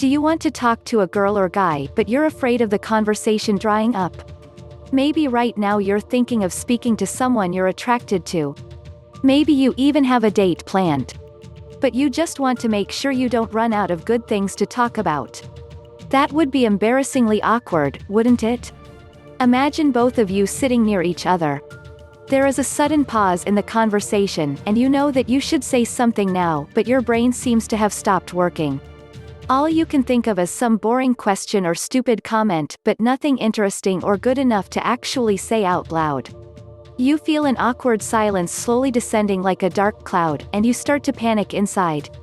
Do you want to talk to a girl or guy but you're afraid of the conversation drying up? Maybe right now you're thinking of speaking to someone you're attracted to. Maybe you even have a date planned. But you just want to make sure you don't run out of good things to talk about. That would be embarrassingly awkward, wouldn't it? Imagine both of you sitting near each other. There is a sudden pause in the conversation and you know that you should say something now, but your brain seems to have stopped working. All you can think of is some boring question or stupid comment, but nothing interesting or good enough to actually say out loud. You feel an awkward silence slowly descending like a dark cloud, and you start to panic inside.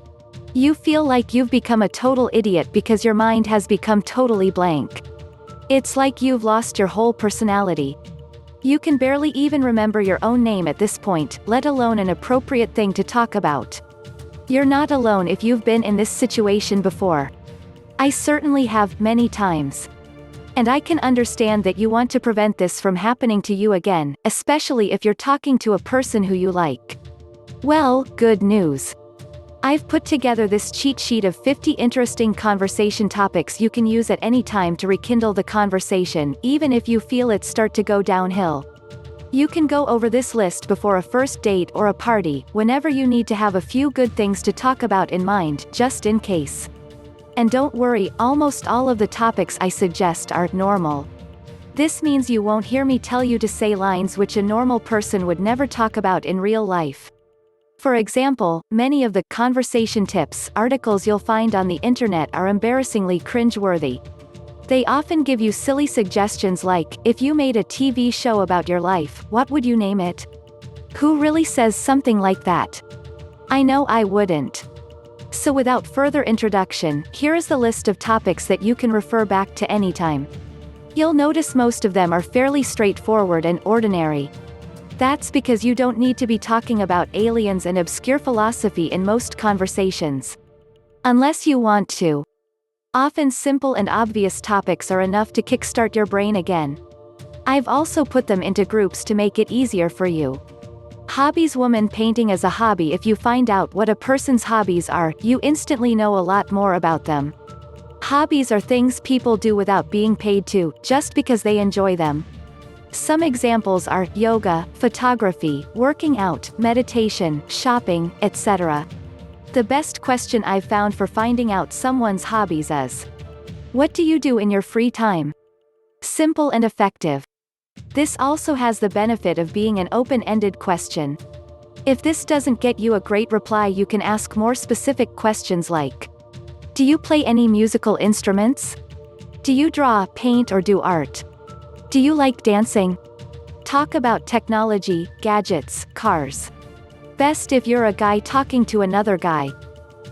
You feel like you've become a total idiot because your mind has become totally blank. It's like you've lost your whole personality. You can barely even remember your own name at this point, let alone an appropriate thing to talk about. You're not alone if you've been in this situation before. I certainly have, many times. And I can understand that you want to prevent this from happening to you again, especially if you're talking to a person who you like. Well, good news. I've put together this cheat sheet of 50 interesting conversation topics you can use at any time to rekindle the conversation, even if you feel it start to go downhill. You can go over this list before a first date or a party, whenever you need to have a few good things to talk about in mind, just in case. And don't worry, almost all of the topics I suggest are normal. This means you won't hear me tell you to say lines which a normal person would never talk about in real life. For example, many of the conversation tips articles you'll find on the internet are embarrassingly cringe-worthy. They often give you silly suggestions like, if you made a TV show about your life, what would you name it? Who really says something like that? I know I wouldn't. So without further introduction, here is the list of topics that you can refer back to anytime. You'll notice most of them are fairly straightforward and ordinary. That's because you don't need to be talking about aliens and obscure philosophy in most conversations. Unless you want to. Often simple and obvious topics are enough to kickstart your brain again. I've also put them into groups to make it easier for you. Hobbies. Woman painting as a hobby. If you find out what a person's hobbies are, you instantly know a lot more about them. Hobbies are things people do without being paid to, just because they enjoy them. Some examples are yoga, photography, working out, meditation, shopping, etc. The best question I've found for finding out someone's hobbies is, what do you do in your free time? Simple and effective. This also has the benefit of being an open-ended question. If this doesn't get you a great reply, you can ask more specific questions like, do you play any musical instruments? Do you draw, paint, or do art? Do you like dancing? Talk about technology, gadgets, cars. Best if you're a guy talking to another guy.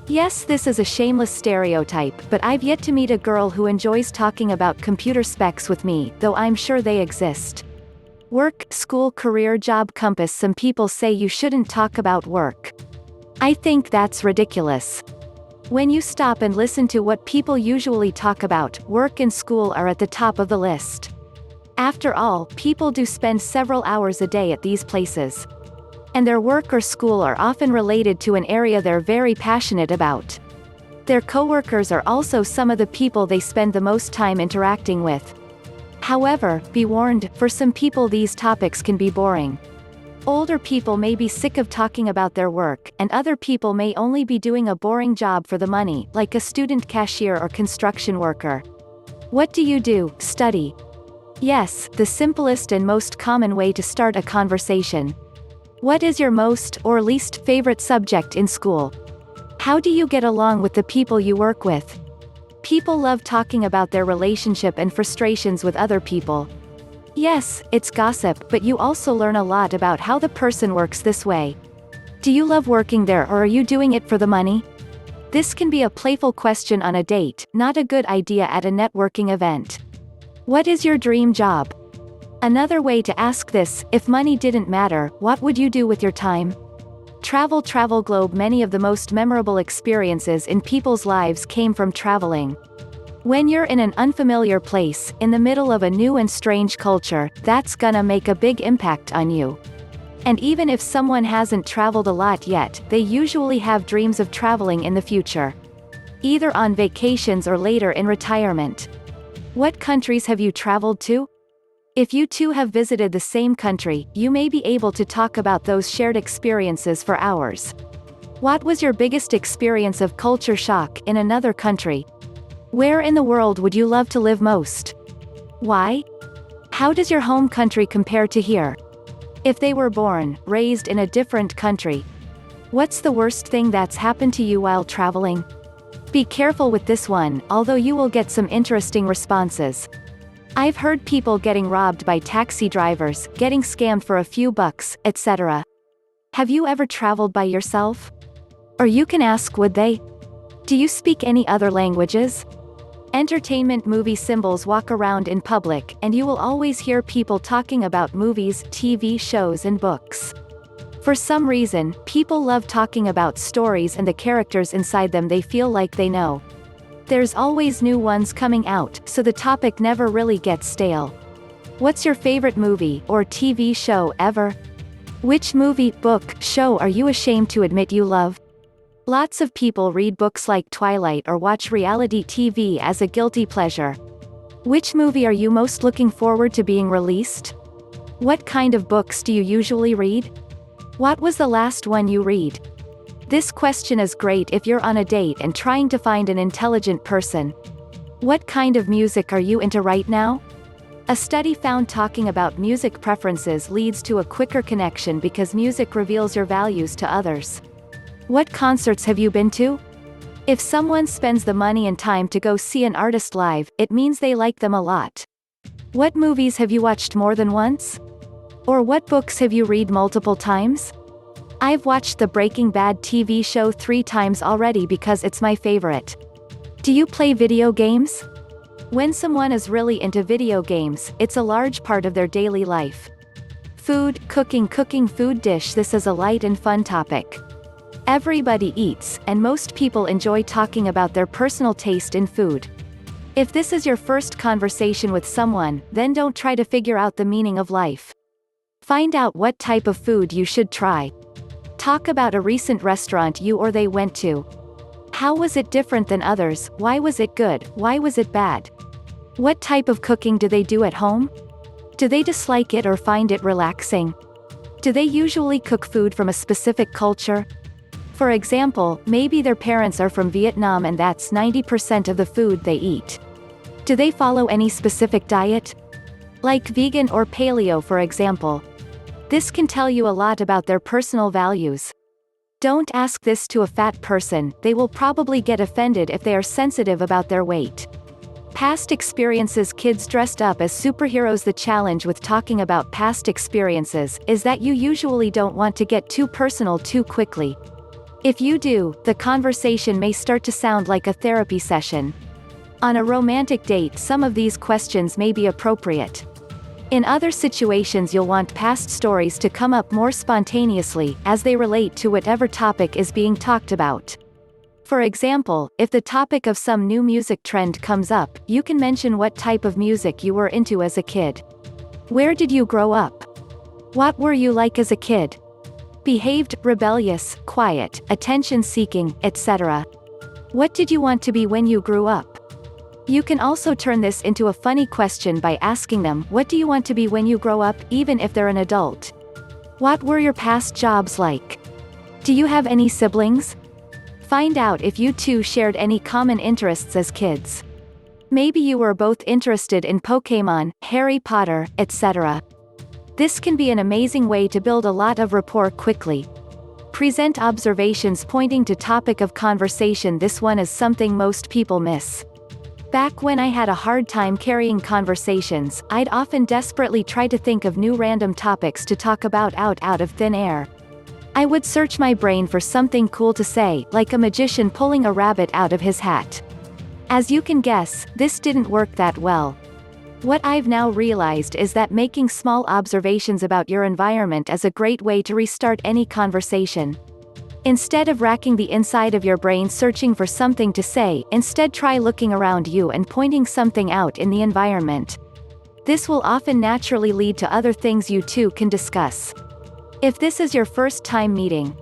Yes, this is a shameless stereotype, but I've yet to meet a girl who enjoys talking about computer specs with me, though I'm sure they exist. Work, school, career, job, compass. Some people say you shouldn't talk about work. I think that's ridiculous. When you stop and listen to what people usually talk about, work and school are at the top of the list. After all, people do spend several hours a day at these places. And their work or school are often related to an area they're very passionate about. Their coworkers are also some of the people they spend the most time interacting with. However, be warned, for some people these topics can be boring. Older people may be sick of talking about their work, and other people may only be doing a boring job for the money, like a student cashier or construction worker. What do you do? Study. Yes, the simplest and most common way to start a conversation. What is your most or least favorite subject in school? How do you get along with the people you work with? People love talking about their relationship and frustrations with other people. Yes, it's gossip, but you also learn a lot about how the person works this way. Do you love working there, or are you doing it for the money? This can be a playful question on a date, not a good idea at a networking event. What is your dream job? Another way to ask this, if money didn't matter, what would you do with your time? Travel globe. Many of the most memorable experiences in people's lives came from traveling. When you're in an unfamiliar place, in the middle of a new and strange culture, that's gonna make a big impact on you. And even if someone hasn't traveled a lot yet, they usually have dreams of traveling in the future. either on vacations or later in retirement. What countries have you traveled to? If you two have visited the same country, you may be able to talk about those shared experiences for hours. What was your biggest experience of culture shock in another country? Where in the world would you love to live most? Why? How does your home country compare to here? If they were born, raised in a different country, what's the worst thing that's happened to you while traveling? Be careful with this one, although you will get some interesting responses. I've heard people getting robbed by taxi drivers, getting scammed for a few bucks, etc. Have you ever traveled by yourself? Or you can ask, would they? Do you speak any other languages? Entertainment movie symbols walk around in public, and you will always hear people talking about movies, TV shows and books. For some reason, people love talking about stories and the characters inside them they feel like they know. There's always new ones coming out, so the topic never really gets stale. What's your favorite movie or TV show ever? Which movie, book, show are you ashamed to admit you love? Lots of people read books like Twilight or watch reality TV as a guilty pleasure. Which movie are you most looking forward to being released? What kind of books do you usually read? What was the last one you read? This question is great if you're on a date and trying to find an intelligent person. What kind of music are you into right now? A study found talking about music preferences leads to a quicker connection because music reveals your values to others. What concerts have you been to? If someone spends the money and time to go see an artist live, it means they like them a lot. What movies have you watched more than once? Or what books have you read multiple times? I've watched the Breaking Bad TV show 3 times already because it's my favorite. Do you play video games? When someone is really into video games, it's a large part of their daily life. Food, cooking food dish. This is a light and fun topic. Everybody eats, and most people enjoy talking about their personal taste in food. If this is your first conversation with someone, then don't try to figure out the meaning of life. Find out what type of food you should try. Talk about a recent restaurant you or they went to. How was it different than others? Why was it good? Why was it bad? What type of cooking do they do at home? Do they dislike it or find it relaxing? Do they usually cook food from a specific culture? For example, maybe their parents are from Vietnam and that's 90% of the food they eat. Do they follow any specific diet? Like vegan or paleo, for example. This can tell you a lot about their personal values. Don't ask this to a fat person, they will probably get offended if they are sensitive about their weight. Past experiences. Kids dressed up as superheroes. The challenge with talking about past experiences is that you usually don't want to get too personal too quickly. If you do, the conversation may start to sound like a therapy session. On a romantic date, some of these questions may be appropriate. In other situations, you'll want past stories to come up more spontaneously, as they relate to whatever topic is being talked about. For example, if the topic of some new music trend comes up, you can mention what type of music you were into as a kid. Where did you grow up? What were you like as a kid? Behaved, rebellious, quiet, attention-seeking, etc. What did you want to be when you grew up? You can also turn this into a funny question by asking them, what do you want to be when you grow up, even if they're an adult? What were your past jobs like? Do you have any siblings? Find out if you two shared any common interests as kids. Maybe you were both interested in Pokémon, Harry Potter, etc. This can be an amazing way to build a lot of rapport quickly. Present observations pointing to topic of conversation. This one is something most people miss. Back when I had a hard time carrying conversations, I'd often desperately try to think of new random topics to talk about out of thin air. I would search my brain for something cool to say, like a magician pulling a rabbit out of his hat. As you can guess, this didn't work that well. What I've now realized is that making small observations about your environment is a great way to restart any conversation. Instead of racking the inside of your brain searching for something to say, instead try looking around you and pointing something out in the environment. This will often naturally lead to other things you two can discuss. If this is your first time meeting,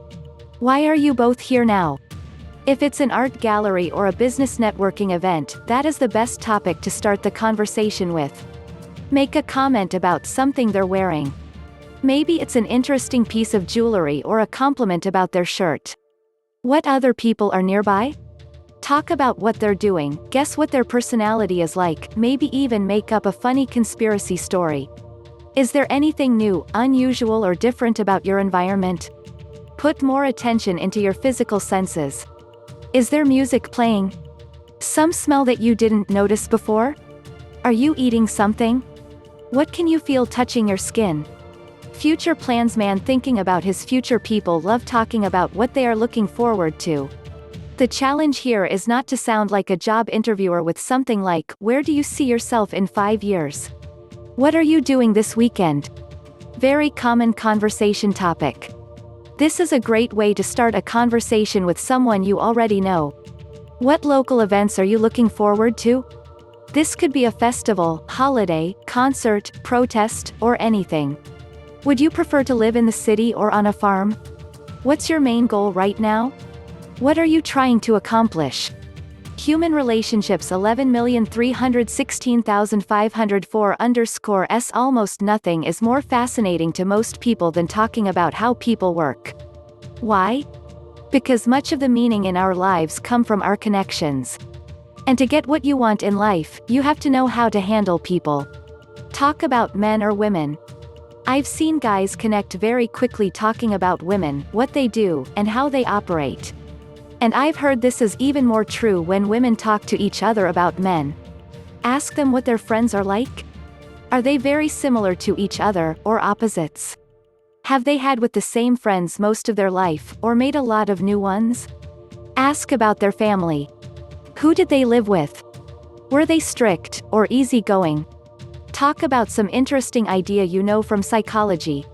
why are you both here now? If it's an art gallery or a business networking event, that is the best topic to start the conversation with. Make a comment about something they're wearing. Maybe it's an interesting piece of jewelry or a compliment about their shirt. What other people are nearby? Talk about what they're doing, guess what their personality is like, maybe even make up a funny conspiracy story. Is there anything new, unusual or different about your environment? Put more attention into your physical senses. Is there music playing? Some smell that you didn't notice before? Are you eating something? What can you feel touching your skin? Future plans. Man thinking about his future. People love talking about what they are looking forward to. The challenge here is not to sound like a job interviewer with something like, where do you see yourself in 5 years? What are you doing this weekend? Very common conversation topic. This is a great way to start a conversation with someone you already know. What local events are you looking forward to? This could be a festival, holiday, concert, protest, or anything. Would you prefer to live in the city or on a farm? What's your main goal right now? What are you trying to accomplish? Human relationships. 11,316,504_s. Almost nothing is more fascinating to most people than talking about how people work. Why? Because much of the meaning in our lives come from our connections. And to get what you want in life, you have to know how to handle people. Talk about men or women. I've seen guys connect very quickly talking about women, what they do, and how they operate. And I've heard this is even more true when women talk to each other about men. Ask them what their friends are like. Are they very similar to each other, or opposites? Have they had with the same friends most of their life, or made a lot of new ones? Ask about their family. Who did they live with? Were they strict, or easygoing? Talk about some interesting idea you know from psychology.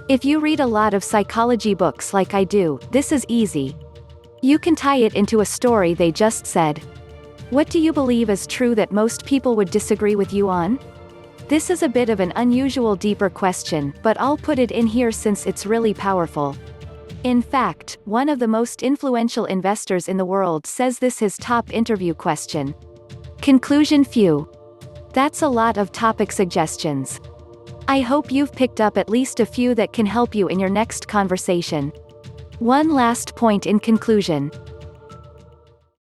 If you read a lot of psychology books like I do, this is easy. You can tie it into a story they just said. What do you believe is true that most people would disagree with you on? This is a bit of an unusual, deeper question, but I'll put it in here since it's really powerful. In fact, one of the most influential investors in the world says this his top interview question. Conclusion. Phew. That's a lot of topic suggestions. I hope you've picked up at least a few that can help you in your next conversation. One last point in conclusion.